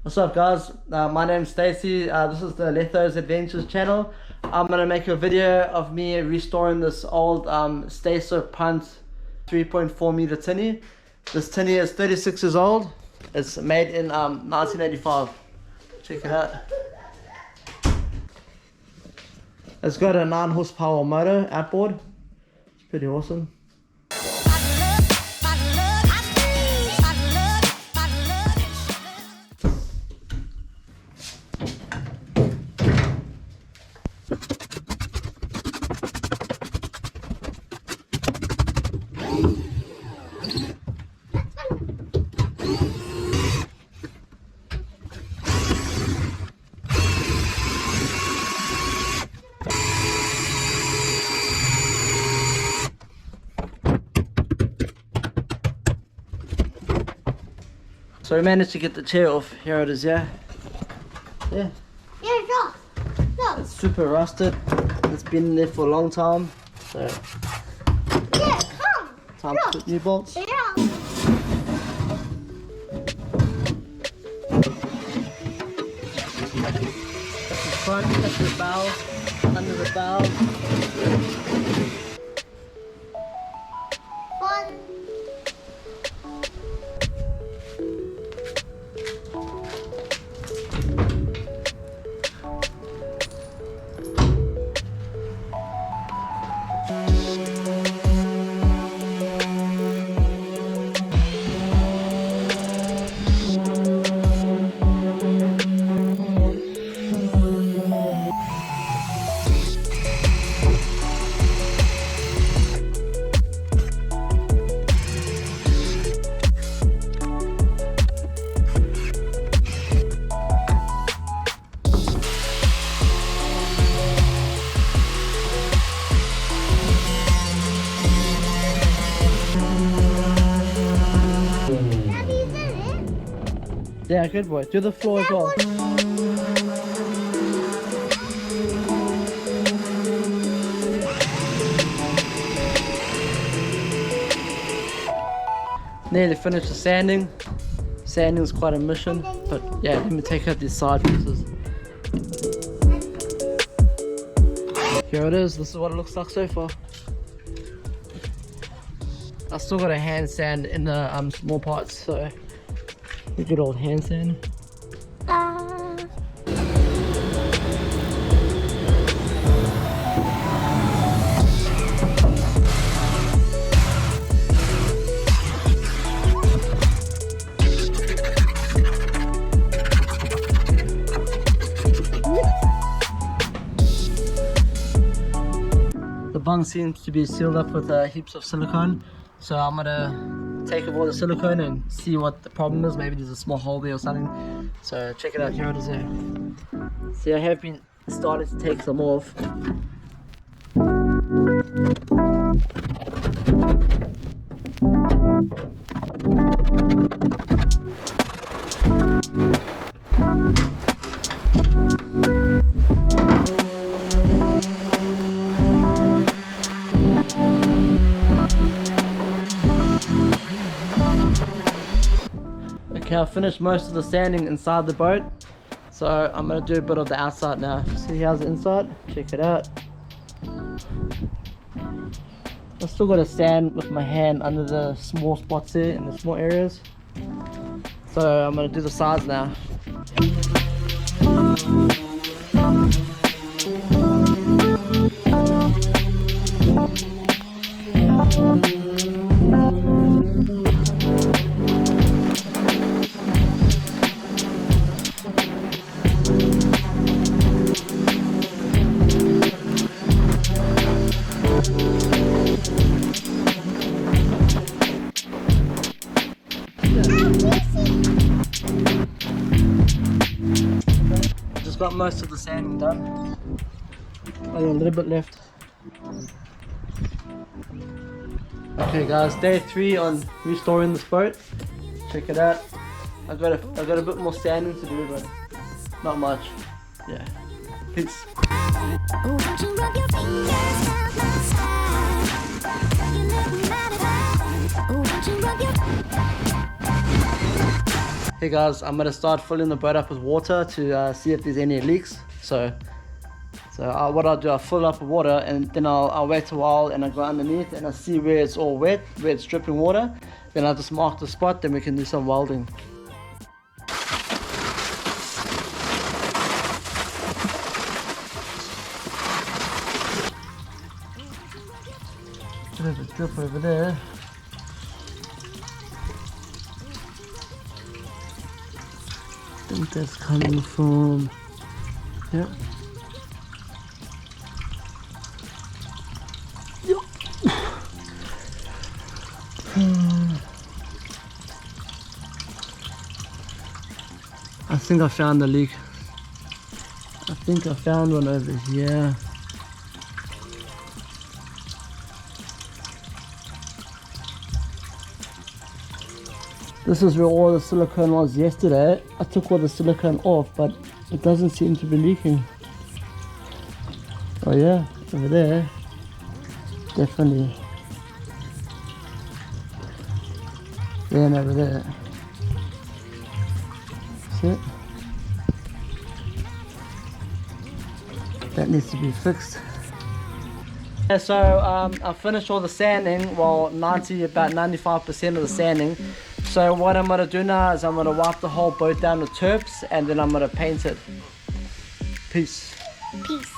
What's up, guys? My name's Stacy. This is the Letho's Adventures channel. I'm gonna make a video of me restoring this old Stacer 3.4m tinny. This tinny is 36 years old. It's made in 1985. Check it out. It's got a 9 horsepower motor outboard. It's pretty awesome. So we managed to get the chair off. Here it is, yeah? Yeah. Yeah, look. It's super rusted. It's been there for a long time. So Yeah, come. time to put new bolts. Yeah. That's the front, that's the valve, under the valve. Fun. Yeah, good boy. Do the floor as well. Nearly finished the sanding. Sanding is quite a mission, but yeah, let me take out these side pieces. Here it is. This is what it looks like so far. I still got a hand sand in the small parts, so a good old hand sand. The bung seems to be sealed up with heaps of silicone, so I'm gonna take off all the silicone and see what the problem is. Maybe there's a small hole there or something. So check it out. Here it is there. See, I have been starting to take some off. Okay, I've finished most of the sanding inside the boat, so I'm going to do a bit of the outside now. See how's the inside? Check it out. I've still got to sand with my hand under the small spots here in the small areas. So I'm going to do the sides now. Just got most of the sanding done. Only a little bit left. Okay guys, day 3 on restoring this boat. Check it out. I got a bit more sanding to do, but not much. Yeah. Peace. Hey guys, I'm gonna start filling the boat up with water to see if there's any leaks. So what I'll do, I'll fill up with water and then I'll wait a while and I'll go underneath and I'll see where it's all wet, where it's dripping water. Then I'll just mark the spot, then we can do some welding. Bit of a drip over there. I think that's coming from, yeah. I think I found the leak. I think I found one over here. This is where all the silicone was yesterday. I took all the silicone off, but it doesn't seem to be leaking. Oh yeah, over there. Definitely. There and over there. See it? That needs to be fixed. Yeah, so I finished all the sanding, well about 95% of the sanding. So what I'm going to do now is I'm going to wipe the whole boat down with turps and then I'm going to paint it. Peace. Peace.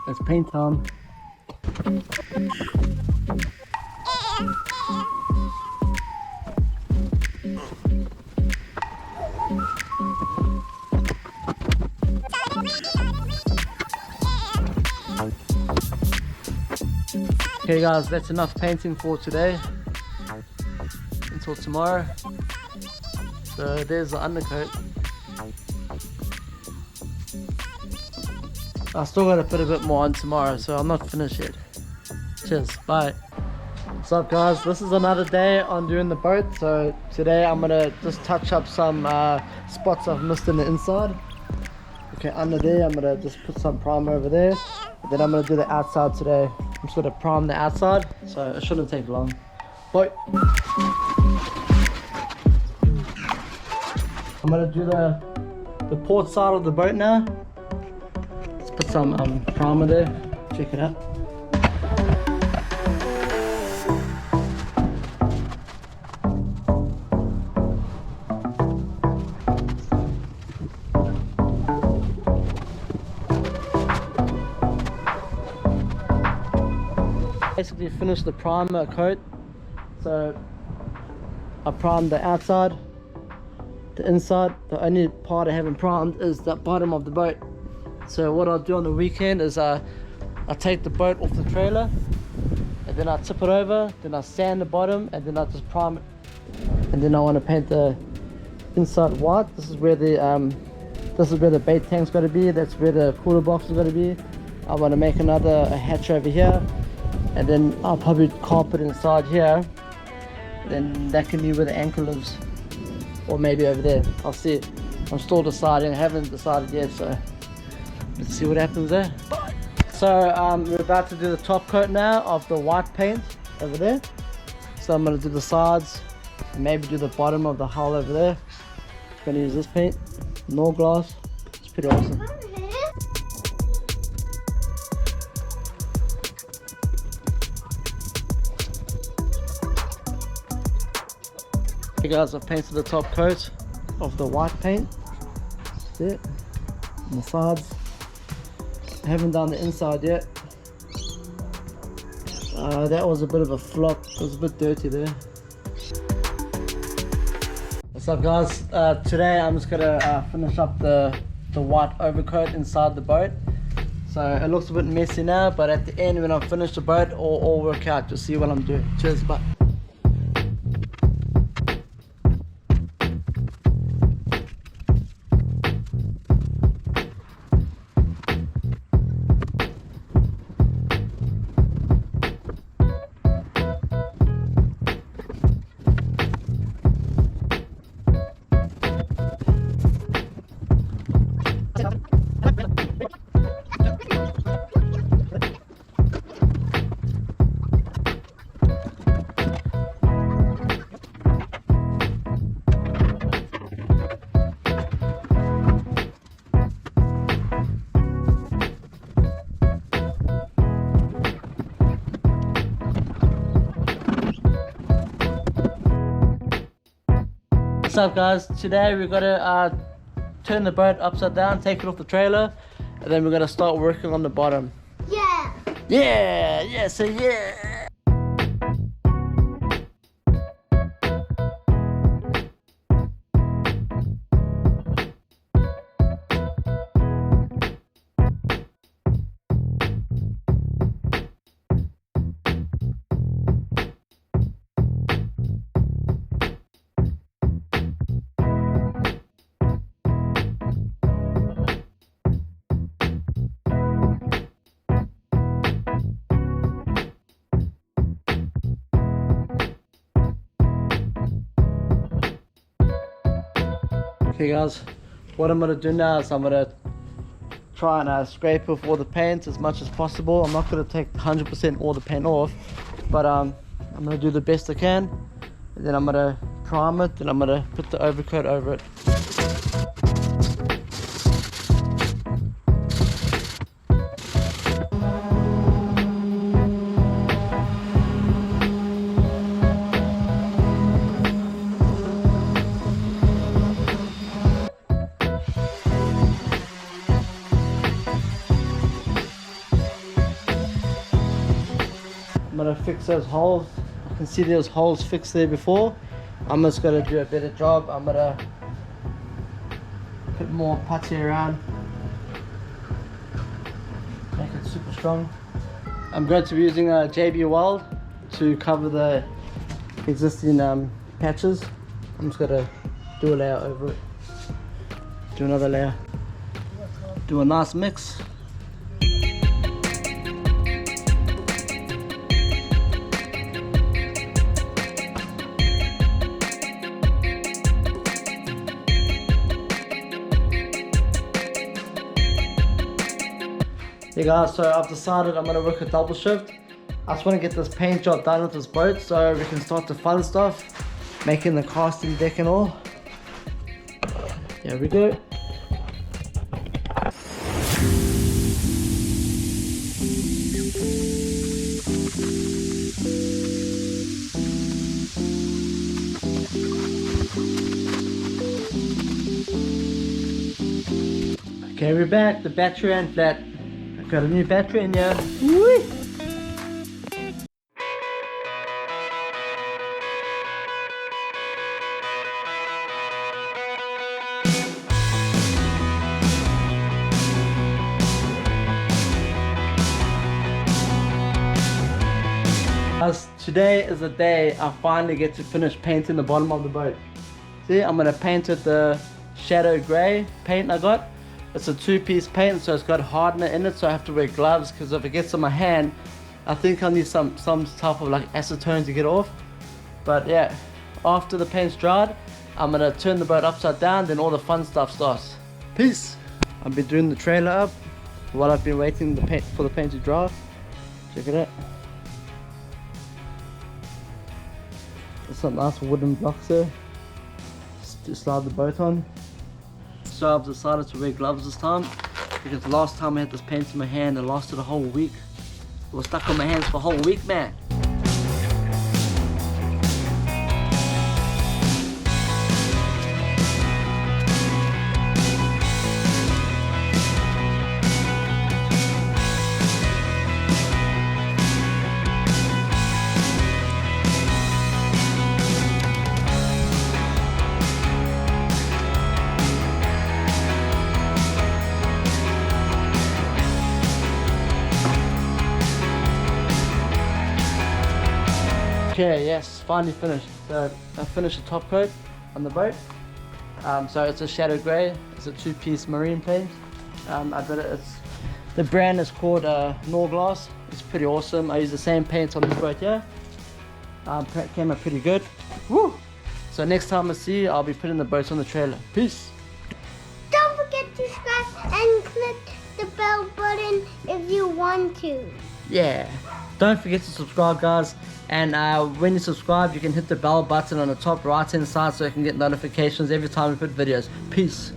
It's paint time. Okay guys, that's enough painting for today. Until tomorrow. So there's the undercoat. I still gotta put a bit more on tomorrow, so I'm not finished yet. Cheers, bye. What's up guys, this is another day on doing the boat. So today I'm gonna just touch up some spots I've missed in the inside. Okay, under there I'm gonna just put some primer over there. And then I'm gonna do the outside today. I'm just gonna prime the outside, so it shouldn't take long. Bye. I'm gonna do the port side of the boat now. Let's put some primer there. Check it out. Basically finished the primer coat. So I primed the outside, the inside. The only part I haven't primed is the bottom of the boat. So what I'll do on the weekend is I take the boat off the trailer and then I tip it over, then I sand the bottom and then I just prime it. And then I want to paint the inside white. This is where the bait tank's got to be. That's where the cooler box is going to be. I want to make a hatch over here. And then I'll probably carpet inside here. Then that can be where the anchor lives. Or maybe over there. I'll see. I'm still deciding. I haven't decided yet, so let's see what happens there. So we're about to do the top coat now of the white paint over there. So I'm going to do the sides. And maybe do the bottom of the hull over there. I'm going to use this paint. No glass. It's pretty awesome. Okay guys, I've painted the top coat of the white paint. That's it. On the sides. I haven't done the inside yet. That was a bit of a flop. It was a bit dirty there. What's up guys? Today I'm just gonna finish up the white overcoat inside the boat. So it looks a bit messy now, but at the end when I finish the boat, all work out. You'll see what I'm doing. Cheers, bye. What's up, guys? Today we're gonna turn the boat upside down, take it off the trailer, and then we're gonna start working on the bottom. Yeah. Yeah, yeah, so yeah. Okay guys, what I'm gonna do now is I'm gonna try and scrape off all the paint as much as possible. I'm not gonna take 100% all the paint off, but I'm gonna do the best I can, and then I'm gonna prime it, and I'm gonna put the overcoat over it. I'm gonna fix those holes. I can see those holes fixed there before. I'm just gonna do a better job. I'm gonna put more putty around, make it super strong. I'm going to be using a JB Weld to cover the existing patches. I'm just gonna do a layer over it, do another layer, do a nice mix. Hey guys, so I've decided I'm gonna work a double shift. I just want to get this paint job done with this boat so we can start the fun stuff, making the casting deck and all. There we go. Okay, we're back. The battery ran flat. Got a new battery in here. Woo! Today is the day I finally get to finish painting the bottom of the boat. See, I'm gonna paint it the shadow grey paint I got. It's a two-piece paint, so it's got hardener in it, so I have to wear gloves because if it gets on my hand, I think I'll need some type of like acetone to get off. But yeah, after the paint's dried, I'm gonna turn the boat upside down, then all the fun stuff starts. Peace! I've been doing the trailer up while I've been waiting for the paint to dry. Check it out. There's some nice wooden blocks there to slide the boat on. So I've decided to wear gloves this time because the last time I had this paint in my hand it lasted a whole week. It was stuck on my hands for a whole week, man. Okay, yes, finally finished. So I finished the top coat on the boat. So it's a shadow grey. It's a two-piece marine paint. I did it. The brand is called Norglass. It's pretty awesome. I use the same paint on this boat here. Came out pretty good. Woo! So next time I see you, I'll be putting the boats on the trailer. Peace. Don't forget to subscribe and click the bell button if you want to. Yeah. Don't forget to subscribe, guys. And when you subscribe, you can hit the bell button on the top right hand side so you can get notifications every time we put videos. Peace.